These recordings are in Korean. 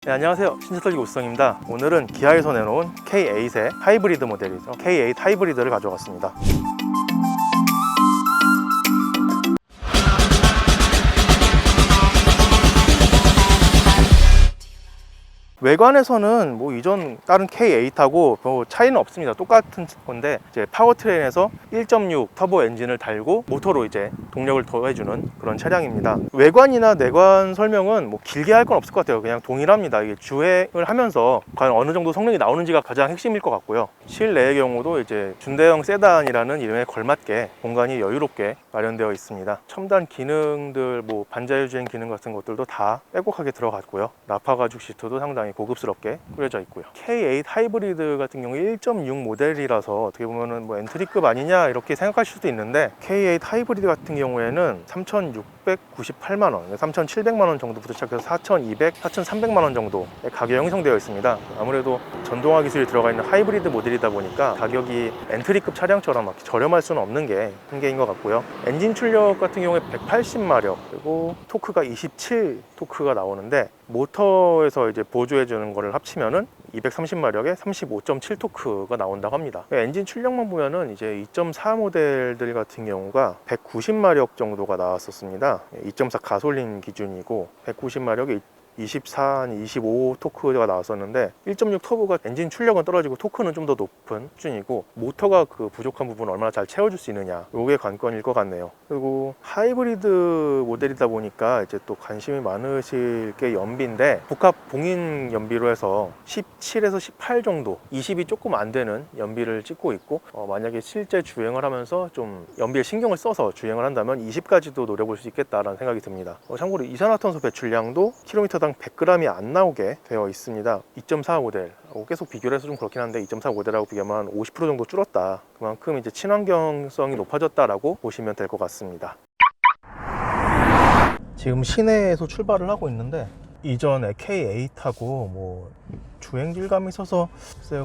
네, 안녕하세요. 신차털기 우수성입니다. 오늘은 기아에서 내놓은 K8의 하이브리드 모델이죠. K8 하이브리드를 가져왔습니다. 외관에서는 뭐 이전 다른 K8하고 뭐 차이는 없습니다. 똑같은 건데 이제 파워트레인에서 1.6 터보 엔진을 달고 모터로 이제 동력을 더해주는 그런 차량입니다. 외관이나 내관 설명은 뭐 길게 할 건 없을 것 같아요. 그냥 동일합니다. 이게 주행을 하면서 과연 어느 정도 성능이 나오는지가 가장 핵심일 것 같고요. 실내의 경우도 이제 준대형 세단이라는 이름에 걸맞게 공간이 여유롭게 마련되어 있습니다. 첨단 기능들, 뭐 반자율주행 기능 같은 것들도 다 빼곡하게 들어갔고요. 나파 가죽 시트도 상당히 고급스럽게 꾸려져 있고요. K8 하이브리드 같은 경우 1.6 모델이라서 어떻게 보면은 뭐 엔트리급 아니냐 이렇게 생각하실 수도 있는데, K8 하이브리드 같은 경우에는 3,698만 원, 3,700만 원 정도부터 시작해서 4,200, 4,300만 원 정도의 가격이 형성되어 있습니다. 아무래도 전동화 기술이 들어가 있는 하이브리드 모델이다 보니까 가격이 엔트리급 차량처럼 막 저렴할 수는 없는 게 한계인 것 같고요. 엔진 출력 같은 경우에 180마력, 그리고 토크가 27 토크가 나오는데, 모터에서 이제 보조해주는 거를 합치면은 230마력에 35.7 토크가 나온다고 합니다. 엔진 출력만 보면은 이제 2.4 모델들 같은 경우가 190마력 정도가 나왔었습니다. 2.4 가솔린 기준이고 190마력에 24, 25 토크가 나왔었는데 1.6 터보가 엔진 출력은 떨어지고 토크는 좀 더 높은 수준이고, 모터가 그 부족한 부분을 얼마나 잘 채워줄 수 있느냐, 이게 관건일 것 같네요. 그리고 하이브리드 모델이다 보니까 이제 또 관심이 많으실 게 연비인데, 복합 봉인 연비로 해서 17에서 18 정도, 20이 조금 안 되는 연비를 찍고 있고, 만약에 실제 주행을 하면서 좀 연비에 신경을 써서 주행을 한다면 20까지도 노려볼 수 있겠다라는 생각이 듭니다. 참고로 이산화탄소 배출량도 킬로미터당 100g이 안 나오게 되어 있습니다. 2.4 모델하고 계속 비교를 해서 좀 그렇긴 한데, 2.4 모델하고 비교하면 50% 정도 줄었다. 그만큼 이제 친환경성이 높아졌다라고 보시면 될 것 같습니다. 지금 시내에서 출발을 하고 있는데, 이전에 K8하고 뭐 주행 질감이 있어서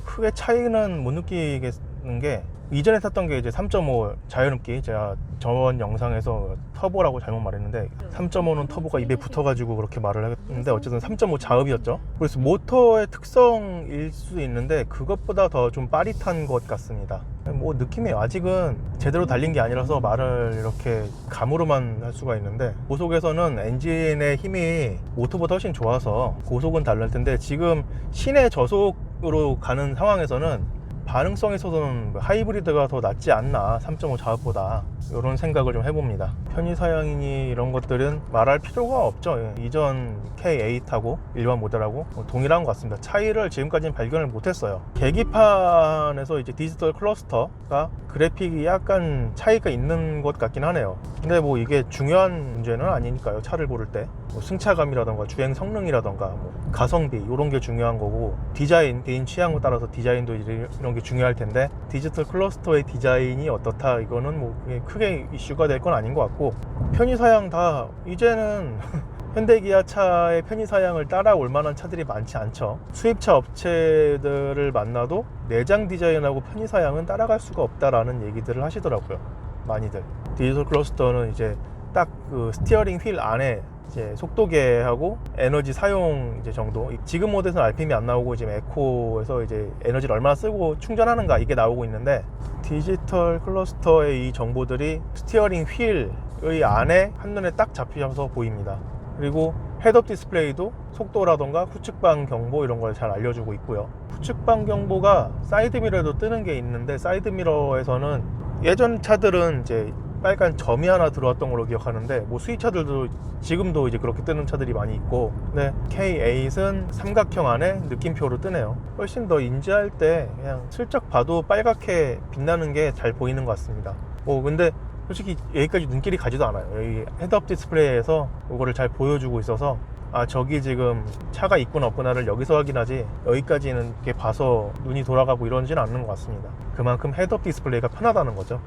크게 차이는 못 느끼겠는 게, 이전에 탔던 게 이제 3.5 자유흡기, 제가 저번 영상에서 터보라고 잘못 말했는데 3.5는 터보가 입에 붙어가지고 그렇게 말을 했는데, 어쨌든 3.5 자흡이었죠. 그래서 모터의 특성일 수 있는데 그것보다 더 좀 빠릿한 것 같습니다. 뭐 느낌이 아직은 제대로 달린 게 아니라서 말을 이렇게 감으로만 할 수가 있는데, 고속에서는 엔진의 힘이 모터보다 훨씬 좋아서 고속은 다를 텐데, 지금 시내 저속으로 가는 상황에서는 반응성에 있어서는 하이브리드가 더 낫지 않나, 3.5 자흡보다, 이런 생각을 좀 해봅니다. 편의사양이니 이런 것들은 말할 필요가 없죠. 이전 K8하고 일반 모델하고 동일한 것 같습니다. 차이를 지금까지는 발견을 못했어요. 계기판에서 이제 디지털 클러스터가 그래픽이 약간 차이가 있는 것 같긴 하네요. 근데 뭐 이게 중요한 문제는 아니니까요. 차를 고를 때 뭐 승차감이라던가 주행 성능이라던가 뭐 가성비, 이런 게 중요한 거고, 디자인, 개인 취향에 따라서 디자인도 이런 게 중요할 텐데, 디지털 클러스터의 디자인이 어떻다, 이거는 뭐 크게 이슈가 될 건 아닌 것 같고, 편의사양 다 이제는 현대기아차의 편의사양을 따라올 만한 차들이 많지 않죠. 수입차 업체들을 만나도 내장 디자인하고 편의사양은 따라갈 수가 없다라는 얘기들을 하시더라고요, 많이들. 디지털 클러스터는 이제 딱 그 스티어링 휠 안에 이제 속도계하고 에너지 사용 이제 정도, 지금 모델에서는 RPM이 안 나오고 지금 에코에서 이제 에너지를 얼마나 쓰고 충전하는가, 이게 나오고 있는데, 디지털 클러스터의 이 정보들이 스티어링 휠의 안에 한눈에 딱 잡히셔서 보입니다. 그리고 헤드업 디스플레이도 속도라던가 후측방 경보 이런 걸 잘 알려주고 있고요. 후측방 경보가 사이드미러에도 뜨는 게 있는데, 사이드미러에서는 예전 차들은 이제 빨간 점이 하나 들어왔던 걸로 기억하는데, 뭐 수입차들도 지금도 이제 그렇게 뜨는 차들이 많이 있고, 근데 K8은 삼각형 안에 느낌표로 뜨네요. 훨씬 더 인지할 때 그냥 슬쩍 봐도 빨갛게 빛나는 게 잘 보이는 것 같습니다. 근데 솔직히 여기까지 눈길이 가지도 않아요. 여기 헤드업 디스플레이에서 이거를 잘 보여주고 있어서, 아, 저기 지금 차가 있구나 없구나를 여기서 확인하지, 여기까지는 이렇게 봐서 눈이 돌아가고 이러지는 않는 것 같습니다. 그만큼 헤드업 디스플레이가 편하다는 거죠.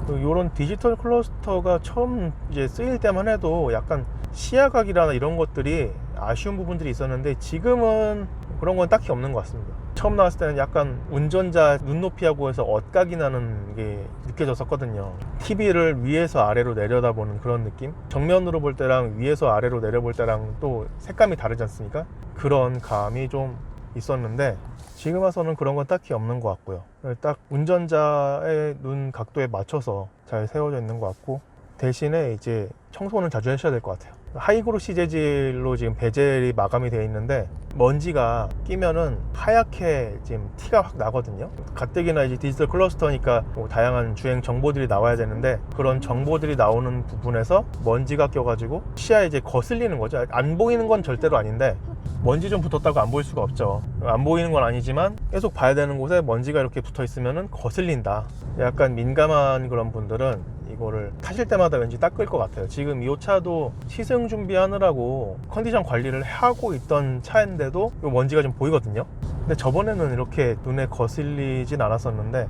이런 디지털 클러스터가 처음 이제 쓰일 때만 해도 약간 시야각이나 이런 것들이 아쉬운 부분들이 있었는데, 지금은 그런 건 딱히 없는 것 같습니다. 처음 나왔을 때는 약간 운전자 눈높이하고 해서 엇각이 나는 게 느껴졌었거든요. TV를 위에서 아래로 내려다보는 그런 느낌? 정면으로 볼 때랑 위에서 아래로 내려볼 때랑 또 색감이 다르지 않습니까? 그런 감이 좀 있었는데 지금 와서는 그런 건 딱히 없는 것 같고요. 딱 운전자의 눈 각도에 맞춰서 잘 세워져 있는 것 같고, 대신에 이제 청소는 자주 하셔야 될 것 같아요. 하이그로시 재질로 지금 베젤이 마감이 되어 있는데 먼지가 끼면은 하얗게 지금 티가 확 나거든요. 가뜩이나 이제 디지털 클러스터니까 뭐 다양한 주행 정보들이 나와야 되는데 그런 정보들이 나오는 부분에서 먼지가 껴가지고 시야에 이제 거슬리는 거죠. 안 보이는 건 절대로 아닌데 먼지 좀 붙었다고 안 보일 수가 없죠. 안 보이는 건 아니지만 계속 봐야 되는 곳에 먼지가 이렇게 붙어 있으면은 거슬린다. 약간 민감한 그런 분들은 이거를 타실 때마다 왠지 닦을 것 같아요. 지금 이 차도 시승 준비하느라고 컨디션 관리를 하고 있던 차인데도 이 먼지가 좀 보이거든요. 근데 저번에는 이렇게 눈에 거슬리진 않았었는데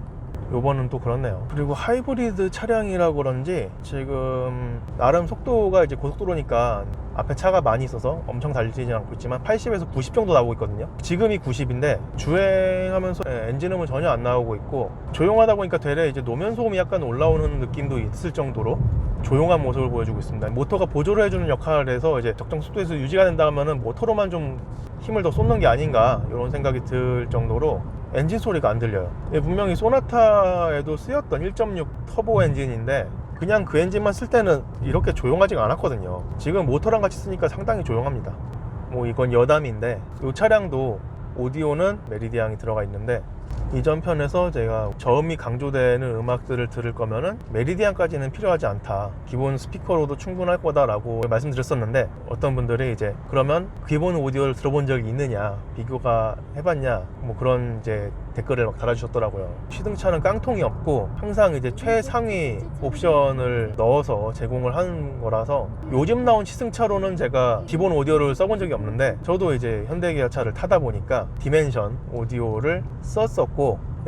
요번은 또 그렇네요. 그리고 하이브리드 차량이라 그런지 지금 나름 속도가 이제 고속도로니까 앞에 차가 많이 있어서 엄청 달리지는 않고 있지만 80에서 90 정도 나오고 있거든요. 지금이 90인데 주행하면서 엔진음은 전혀 안 나오고 있고, 조용하다 보니까 되레 이제 노면 소음이 약간 올라오는 느낌도 있을 정도로 조용한 모습을 보여주고 있습니다. 모터가 보조를 해주는 역할을 해서 이제 적정 속도에서 유지가 된다 하면은 모터로만 좀 힘을 더 쏟는 게 아닌가 이런 생각이 들 정도로 엔진 소리가 안 들려요. 분명히 소나타에도 쓰였던 1.6 터보 엔진인데 그냥 그 엔진만 쓸 때는 이렇게 조용하지가 않았거든요. 지금 모터랑 같이 쓰니까 상당히 조용합니다. 뭐 이건 여담인데 이 차량도 오디오는 메리디앙이 들어가 있는데 이전 편에서 제가 저음이 강조되는 음악들을 들을 거면은 메리디안까지는 필요하지 않다, 기본 스피커로도 충분할 거다라고 말씀드렸었는데 어떤 분들이 이제 그러면 기본 오디오를 들어본 적이 있느냐, 비교가 해봤냐, 뭐 그런 이제 댓글을 막 달아주셨더라고요. 시승차는 깡통이 없고 항상 이제 최상위 옵션을 넣어서 제공을 하는 거라서 요즘 나온 시승차로는 제가 기본 오디오를 써본 적이 없는데 저도 이제 현대기아차를 타다 보니까 디멘션 오디오를 썼었고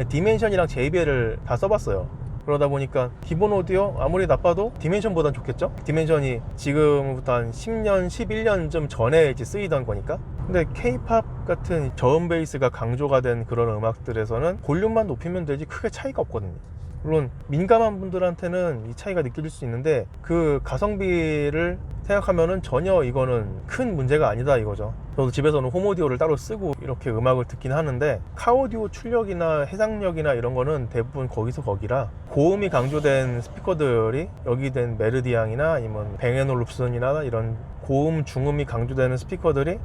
디멘션이랑 JBL을 다 써봤어요. 그러다 보니까 기본 오디오 아무리 나빠도 디멘션보단 좋겠죠? 디멘션이 지금부터 한 10년, 11년쯤 전에 이제 쓰이던 거니까. 근데 K-팝 같은 저음 베이스가 강조가 된 그런 음악들에서는 볼륨만 높이면 되지 크게 차이가 없거든요. 물론 민감한 분들한테는 이 차이가 느껴질 수 있는데 그 가성비를 생각하면은 전혀 이거는 큰 문제가 아니다 이거죠. 저도 집에서는 홈오디오를 따로 쓰고 이렇게 음악을 듣긴 하는데 카오디오 출력이나 해상력이나 이런 거는 대부분 거기서 거기라 고음이 강조된 스피커들이 여기 된 메르디앙이나 아니면 뱅앤올룹슨이나 이런 고음 중음이 강조되는 스피커들이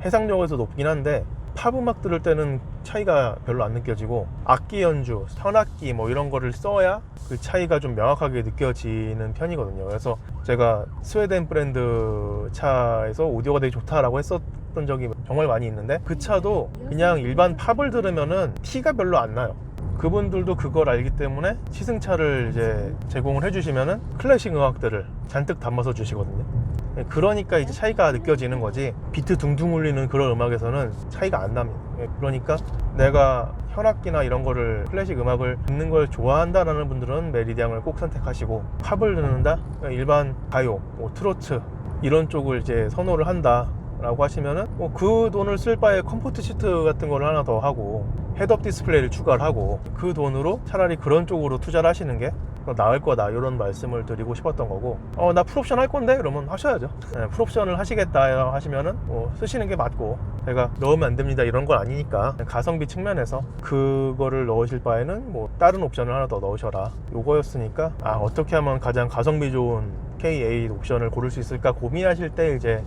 해상력에서 높긴 한데 팝 음악 들을 때는 차이가 별로 안 느껴지고 악기 연주, 현악기 뭐 이런 거를 써야 그 차이가 좀 명확하게 느껴지는 편이거든요. 그래서 제가 스웨덴 브랜드 차에서 오디오가 되게 좋다라고 했었던 적이 정말 많이 있는데 그 차도 그냥 일반 팝을 들으면은 티가 별로 안 나요. 그분들도 그걸 알기 때문에 시승차를 이제 제공을 해주시면은 클래식 음악들을 잔뜩 담아서 주시거든요. 그러니까 이제 차이가 느껴지는 거지 비트 둥둥 울리는 그런 음악에서는 차이가 안 납니다. 그러니까 내가 현악기나 이런 거를 클래식 음악을 듣는 걸 좋아한다라는 분들은 메리디앙을 꼭 선택하시고, 팝을 듣는다, 일반 가요, 뭐 트로트 이런 쪽을 이제 선호를 한다 라고 하시면은 뭐 그 돈을 쓸 바에 컴포트 시트 같은 걸 하나 더 하고 헤드업 디스플레이를 추가를 하고 그 돈으로 차라리 그런 쪽으로 투자를 하시는 게 나을 거다 이런 말씀을 드리고 싶었던 거고, 나 풀옵션 할 건데 그러면 하셔야죠. 풀옵션을 하시겠다 하시면은 뭐 쓰시는 게 맞고, 제가 넣으면 안 됩니다 이런 건 아니니까 가성비 측면에서 그거를 넣으실 바에는 뭐 다른 옵션을 하나 더 넣으셔라 요거였으니까, 어떻게 하면 가장 가성비 좋은 K8 옵션을 고를 수 있을까 고민하실 때 이제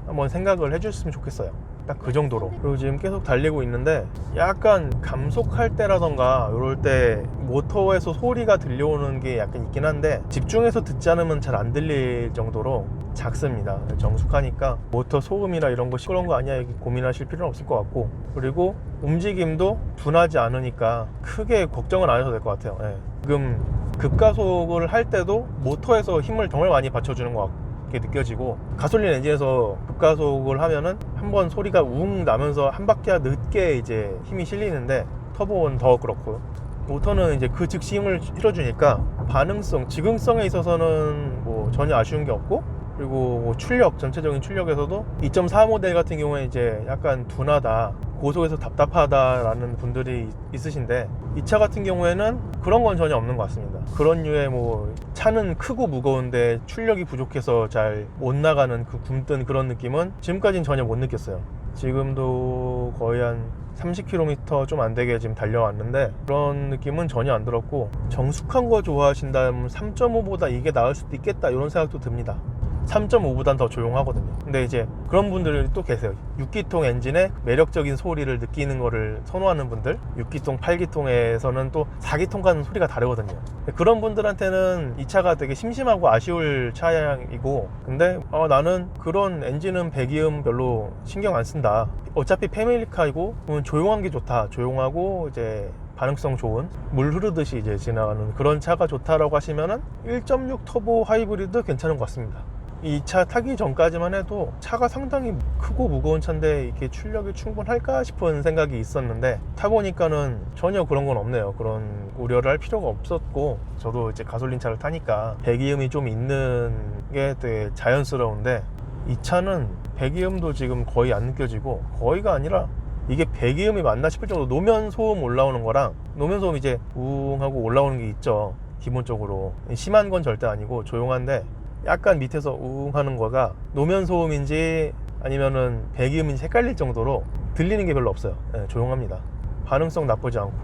한번 생각을 해주셨으면 좋겠어요. 딱 그 정도로. 그리고 지금 계속 달리고 있는데 약간 감속할 때라던가 이럴 때 모터에서 소리가 들려오는 게 약간 있긴 한데 집중해서 듣지 않으면 잘 안 들릴 정도로 작습니다. 정숙하니까 모터 소음이나 이런 거 시끄러운 거 아니야 이렇게 고민하실 필요는 없을 것 같고, 그리고 움직임도 둔하지 않으니까 크게 걱정은 안 해도 될 것 같아요. 지금 급가속을 할 때도 모터에서 힘을 정말 많이 받쳐주는 것 같고 느껴지고, 가솔린 엔진에서 급가속을 하면은 한번 소리가 웅 나면서 한 바퀴 늦게 이제 힘이 실리는데 터보는 더 그렇고, 모터는 이제 그 즉시 힘을 실어주니까 반응성, 즉응성에 있어서는 뭐 전혀 아쉬운 게 없고, 그리고 뭐 출력, 전체적인 출력에서도 2.4 모델 같은 경우에 이제 약간 둔하다, 고속에서 답답하다라는 분들이 있으신데, 이 차 같은 경우에는 그런 건 전혀 없는 것 같습니다. 그런 류의 뭐 차는 크고 무거운데 출력이 부족해서 잘 못 나가는 그 굼뜬 그런 느낌은 지금까지는 전혀 못 느꼈어요. 지금도 거의 한 30km 좀 안 되게 지금 달려왔는데 그런 느낌은 전혀 안 들었고, 정숙한 거 좋아하신다면 3.5보다 이게 나을 수도 있겠다 이런 생각도 듭니다. 3.5보단 더 조용하거든요. 근데 이제 그런 분들이 또 계세요. 6기통 엔진의 매력적인 소리를 느끼는 거를 선호하는 분들, 6기통, 8기통에서는 또 4기통과는 소리가 다르거든요. 그런 분들한테는 이 차가 되게 심심하고 아쉬울 차량이고, 근데 나는 그런 엔진음, 배기음 별로 신경 안 쓴다, 어차피 패밀리카이고 조용한 게 좋다, 조용하고 이제 반응성 좋은, 물 흐르듯이 이제 지나가는 그런 차가 좋다라고 하시면은 1.6 터보 하이브리드 괜찮은 것 같습니다. 이 차 타기 전까지만 해도 차가 상당히 크고 무거운 차인데 이게 출력이 충분할까 싶은 생각이 있었는데, 타보니까는 전혀 그런 건 없네요. 그런 우려를 할 필요가 없었고, 저도 이제 가솔린 차를 타니까 배기음이 좀 있는 게 되게 자연스러운데, 이 차는 배기음도 지금 거의 안 느껴지고, 거의가 아니라 이게 배기음이 맞나 싶을 정도로 노면 소음 올라오는 거랑, 노면 소음 이제 우웅 하고 올라오는 게 있죠. 기본적으로 심한 건 절대 아니고 조용한데, 약간 밑에서 우웅 하는 거가 노면 소음인지 아니면은 배기음인지 헷갈릴 정도로 들리는 게 별로 없어요. 네, 조용합니다. 반응성 나쁘지 않고,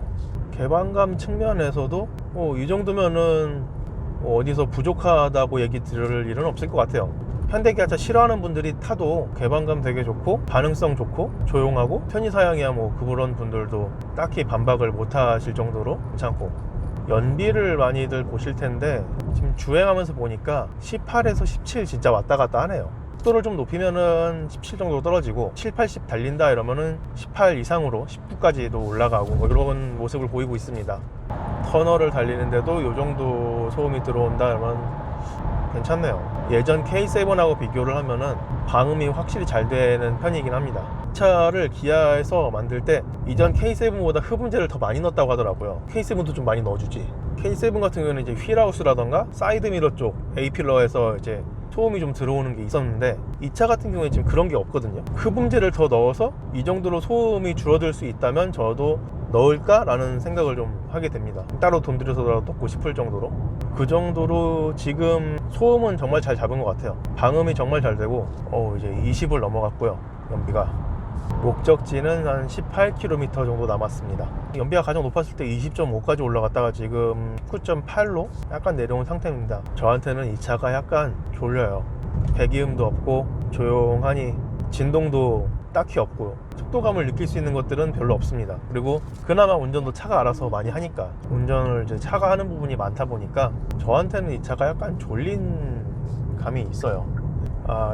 개방감 측면에서도 이 정도면은 어디서 부족하다고 얘기 들을 일은 없을 것 같아요. 현대기아차 싫어하는 분들이 타도 개방감 되게 좋고 반응성 좋고 조용하고 편의사양이야 뭐 그런 분들도 딱히 반박을 못 하실 정도로 괜찮고, 연비를 많이들 보실 텐데 지금 주행하면서 보니까 18에서 17 진짜 왔다 갔다 하네요. 속도를 좀 높이면은 17 정도 떨어지고, 7, 80 달린다 이러면은 18 이상으로 19까지도 올라가고 뭐 이런 모습을 보이고 있습니다. 터널을 달리는데도 이 정도 소음이 들어온다 그러면 괜찮네요. 예전 K7하고 비교를 하면은 방음이 확실히 잘 되는 편이긴 합니다. 차를 기아에서 만들 때 이전 K7보다 흡음재를 더 많이 넣었다고 하더라고요. K7도 좀 많이 넣어주지. K7 같은 경우는 이제 휠하우스라던가 사이드미러 쪽 A필러에서 이제 소음이 좀 들어오는 게 있었는데, 이 차 같은 경우에 지금 그런 게 없거든요. 흡음재를 더 넣어서 이 정도로 소음이 줄어들 수 있다면 저도 넣을까? 라는 생각을 좀 하게 됩니다. 따로 돈 들여서라도 넣고 싶을 정도로. 그 정도로 지금 소음은 정말 잘 잡은 것 같아요. 방음이 정말 잘 되고, 이제 20을 넘어갔고요. 연비가. 목적지는 한 18km 정도 남았습니다. 연비가 가장 높았을 때 20.5까지 올라갔다가 지금 19.8로 약간 내려온 상태입니다. 저한테는 이 차가 약간 졸려요. 배기음도 없고 조용하니 진동도 딱히 없고 속도감을 느낄 수 있는 것들은 별로 없습니다. 그리고 그나마 운전도 차가 알아서 많이 하니까, 운전을 이제 차가 하는 부분이 많다 보니까 저한테는 이 차가 약간 졸린 감이 있어요.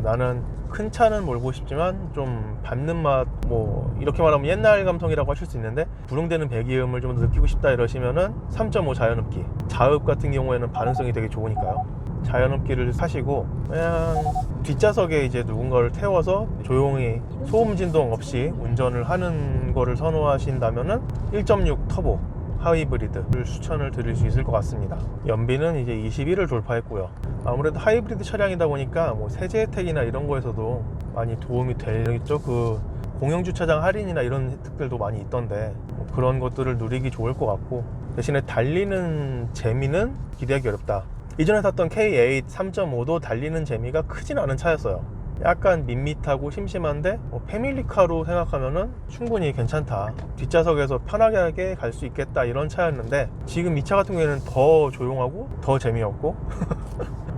나는 큰 차는 몰고 싶지만 좀 밟는 맛, 뭐 이렇게 말하면 옛날 감성이라고 하실 수 있는데, 부릉되는 배기음을 좀 더 느끼고 싶다 이러시면은 3.5 자연흡기, 자흡 같은 경우에는 반응성이 되게 좋으니까요. 자연흡기를 사시고, 그냥 뒷좌석에 이제 누군가를 태워서 조용히 소음 진동 없이 운전을 하는 거를 선호하신다면은 1.6 터보 하이브리드를 추천을 드릴 수 있을 것 같습니다. 연비는 이제 21을 돌파했고요. 아무래도 하이브리드 차량이다 보니까 뭐 세제 혜택이나 이런 거에서도 많이 도움이 되겠죠. 그 공영주차장 할인이나 이런 혜택들도 많이 있던데, 뭐 그런 것들을 누리기 좋을 것 같고, 대신에 달리는 재미는 기대하기 어렵다. 이전에 탔던 K8 3.5도 달리는 재미가 크진 않은 차였어요. 약간 밋밋하고 심심한데 패밀리카로 생각하면은 충분히 괜찮다, 뒷좌석에서 편하게 갈 수 있겠다 이런 차였는데, 지금 이 차 같은 경우에는 더 조용하고 더 재미없고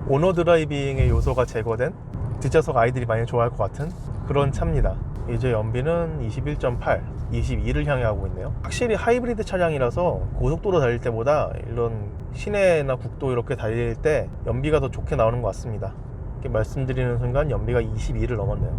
오너 드라이빙의 요소가 제거된, 뒷좌석 아이들이 많이 좋아할 것 같은 그런 차입니다. 이제 연비는 21.8, 22를 향해 가고 있네요. 확실히 하이브리드 차량이라서 고속도로 달릴 때보다 이런 시내나 국도 이렇게 달릴 때 연비가 더 좋게 나오는 것 같습니다. 이렇게 말씀드리는 순간 연비가 22를 넘었네요.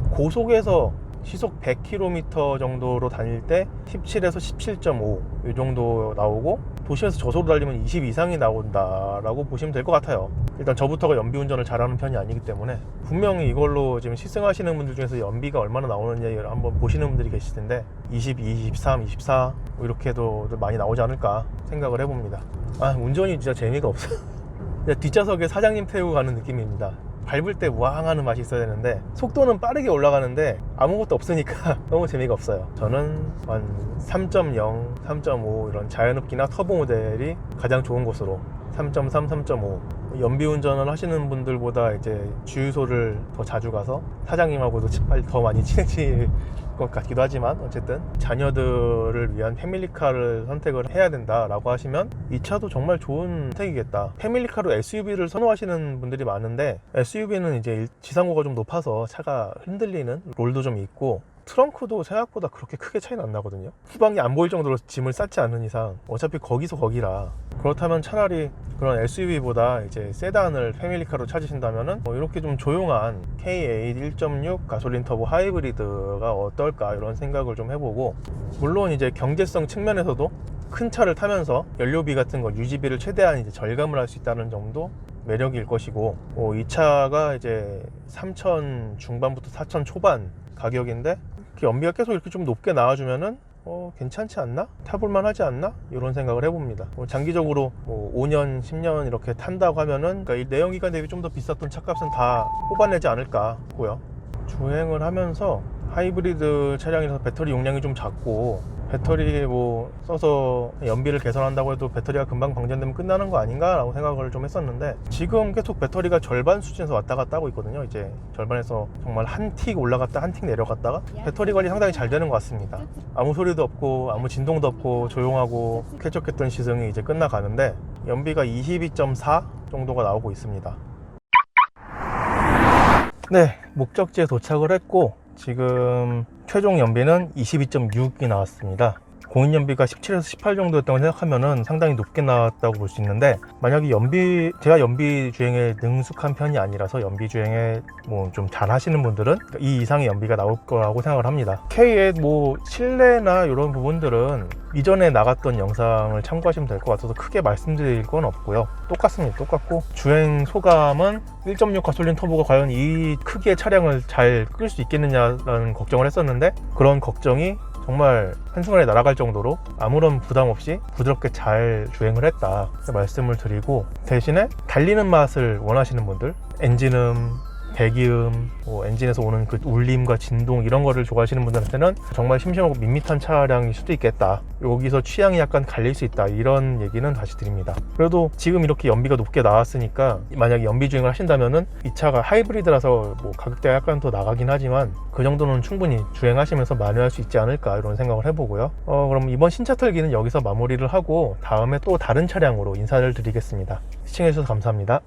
고속에서 시속 100km 정도로 다닐 때 17에서 17.5 이 정도 나오고, 도심에서 저속으로 달리면 20 이상이 나온다라고 보시면 될 것 같아요. 일단 저부터가 연비 운전을 잘하는 편이 아니기 때문에, 분명히 이걸로 지금 시승하시는 분들 중에서 연비가 얼마나 나오는지 한번 보시는 분들이 계실 텐데 22, 23, 24 이렇게도 많이 나오지 않을까 생각을 해봅니다. 운전이 진짜 재미가 없어요. 뒷좌석에 사장님 태우고 가는 느낌입니다. 밟을 때 우왕 하는 맛이 있어야 되는데 속도는 빠르게 올라가는데 아무것도 없으니까 너무 재미가 없어요. 저는 한 3.0, 3.5 이런 자연흡기나 터보 모델이 가장 좋은 곳으로 3.3, 3.5 연비 운전을 하시는 분들보다 이제 주유소를 더 자주 가서 사장님하고도 더 많이 친해질 것 같기도 하지만 어쨌든 자녀들을 위한 패밀리카를 선택을 해야 된다라고 하시면 이 차도 정말 좋은 선택이겠다. 패밀리카로 SUV를 선호하시는 분들이 많은데 SUV는 이제 지상고가 좀 높아서 차가 흔들리는 롤도 좀 있고 트렁크도 생각보다 그렇게 크게 차이는 안 나거든요. 후방이 안 보일 정도로 짐을 쌓지 않는 이상 어차피 거기서 거기라. 그렇다면 차라리 그런 SUV보다 이제 세단을 패밀리카로 찾으신다면은 이렇게 좀 조용한 K8 1.6 가솔린 터보 하이브리드가 어떨까 이런 생각을 좀 해보고, 물론 이제 경제성 측면에서도 큰 차를 타면서 연료비 같은 거 유지비를 최대한 이제 절감을 할 수 있다는 점도 매력일 것이고, 이 차가 이제 3천 중반부터 4천 초반 가격인데 연비가 계속 이렇게 좀 높게 나와주면은 괜찮지 않나? 타볼만 하지 않나? 이런 생각을 해봅니다. 장기적으로 5년, 10년 이렇게 탄다고 하면은 그러니까 이 내연기관 대비 좀 더 비쌌던 차값은 다 뽑아내지 않을까 하고요. 주행을 하면서 하이브리드 차량이라서 배터리 용량이 좀 작고 배터리 써서 연비를 개선한다고 해도 배터리가 금방 방전되면 끝나는 거 아닌가 라고 생각을 좀 했었는데, 지금 계속 배터리가 절반 수준에서 왔다 갔다 하고 있거든요. 이제 절반에서 정말 한 틱 올라갔다 한 틱 내려갔다가 배터리 관리 상당히 잘 되는 것 같습니다. 아무 소리도 없고 아무 진동도 없고 조용하고 쾌적했던 시승이 이제 끝나가는데 연비가 22.4 정도가 나오고 있습니다. 네, 목적지에 도착을 했고 지금 최종 연비는 22.6이 나왔습니다. 공인 연비가 17에서 18 정도였다고 생각하면은 상당히 높게 나왔다고 볼 수 있는데, 만약에 제가 연비 주행에 능숙한 편이 아니라서 연비 주행에 좀 잘 하시는 분들은 이 이상의 연비가 나올 거라고 생각을 합니다. K의 실내나 이런 부분들은 이전에 나갔던 영상을 참고하시면 될 것 같아서 크게 말씀드릴 건 없고요. 똑같습니다. 똑같고 주행 소감은 1.6 가솔린 터보가 과연 이 크기의 차량을 잘 끌 수 있겠느냐라는 걱정을 했었는데, 그런 걱정이 정말 한순간에 날아갈 정도로 아무런 부담 없이 부드럽게 잘 주행을 했다 말씀을 드리고, 대신에 달리는 맛을 원하시는 분들, 엔진음, 배기음, 엔진에서 오는 그 울림과 진동 이런 거를 좋아하시는 분들한테는 정말 심심하고 밋밋한 차량일 수도 있겠다, 여기서 취향이 약간 갈릴 수 있다, 이런 얘기는 다시 드립니다. 그래도 지금 이렇게 연비가 높게 나왔으니까 만약에 연비 주행을 하신다면은 이 차가 하이브리드라서 가격대가 약간 더 나가긴 하지만 그 정도는 충분히 주행하시면서 만회할 수 있지 않을까 이런 생각을 해보고요. 그럼 이번 신차 털기는 여기서 마무리를 하고 다음에 또 다른 차량으로 인사를 드리겠습니다. 시청해주셔서 감사합니다.